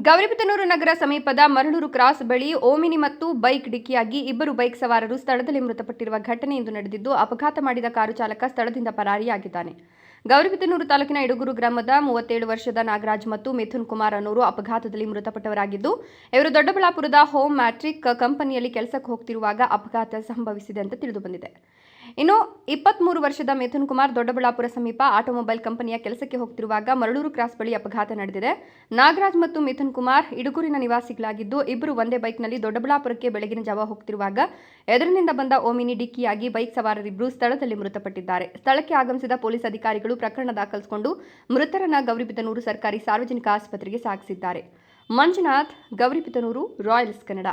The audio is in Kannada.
ಗೌರಿಬಿದನೂರು ನಗರ ಸಮೀಪದ ಮರಳೂರು ಕ್ರಾಸ್ ಬಳಿ ಓಮಿನಿ ಮತ್ತು ಬೈಕ್ ಡಿಕ್ಕಿಯಾಗಿ ಇಬ್ಬರು ಬೈಕ್ ಸವಾರರು ಸ್ಥಳದಲ್ಲಿ ಮೃತಪಟ್ಟಿರುವ ಘಟನೆ ಇಂದು ನಡೆದಿದ್ದು, ಅಪಘಾತ ಮಾಡಿದ ಕಾರು ಚಾಲಕ ಸ್ಥಳದಿಂದ ಪರಾರಿಯಾಗಿದ್ದಾನೆ. ಗೌರಿಬಿದನೂರು ತಾಲೂಕಿನ ಇಡುಗೂರು ಗ್ರಾಮದ 37 ವರ್ಷದ ನಾಗರಾಜ್ ಮತ್ತು ಮಿಥುನ್ ಕುಮಾರ್ ಅನ್ನೋರು ಅಪಘಾತದಲ್ಲಿ ಮೃತಪಟ್ಟವರಾಗಿದ್ದು, ಇವರು ದೊಡ್ಡಬಳ್ಳಾಪುರದ ಹೋಮ್ ಮ್ಯಾಟ್ರಿಕ್ ಕಂಪನಿಯಲ್ಲಿ ಕೆಲಸಕ್ಕೆ ಹೋಗ್ತಿರುವಾಗ ಅಪಘಾತ ಸಂಭವಿಸಿದೆ ಅಂತ ತಿಳಿದುಬಂದಿದೆ. ಇನ್ನು 23 ವರ್ಷದ ಮಿಥುನ್ ಕುಮಾರ್ ದೊಡ್ಡಬಳ್ಳಾಪುರ ಸಮೀಪ ಆಟೋಮೊಬೈಲ್ ಕಂಪನಿಯ ಕೆಲಸಕ್ಕೆ ಹೋಗ್ತಿರುವಾಗ ಮರಳೂರು ಕ್ರಾಸ್ ಬಳಿ ಅಪಘಾತ ನಡೆದಿದೆ. ನಾಗರಾಜ್ ಮತ್ತು ಮಿಥುನ್ ಕುಮಾರ್ ಇಡುಗೂರಿನ ನಿವಾಸಿಗಳಾಗಿದ್ದು, ಇಬ್ಬರು ಒಂದೇ ಬೈಕ್ನಲ್ಲಿ ದೊಡ್ಡಬಳ್ಳಾಪುರಕ್ಕೆ ಬೆಳಗಿನ ಜಾವ ಹೋಗ್ತಿರುವಾಗ ಎದುರಿನಿಂದ ಬಂದ ಓಮಿನಿ ಡಿಕ್ಕಿಯಾಗಿ ಬೈಕ್ ಸವಾರರಿಬ್ಬರು ಸ್ಥಳದಲ್ಲಿ ಮೃತಪಟ್ಟಿದ್ದಾರೆ. ಸ್ಥಳಕ್ಕೆ ಆಗಮಿಸಿದ ಪೊಲೀಸ್ ಅಧಿಕಾರಿಗಳು ಪ್ರಕರಣ ದಾಖಲಿಸಿಕೊಂಡು ಮೃತರನ್ನ ಗೌರಿಬಿದನೂರು ಸರ್ಕಾರಿ ಸಾರ್ವಜನಿಕ ಆಸ್ಪತ್ರೆಗೆ ಸಾಗಿಸಿದ್ದಾರೆ. ಮಂಜುನಾಥ್, ಗೌರಿಬಿದನೂರು, ರಾಯಲ್ಸ್ ಕನ್ನಡ.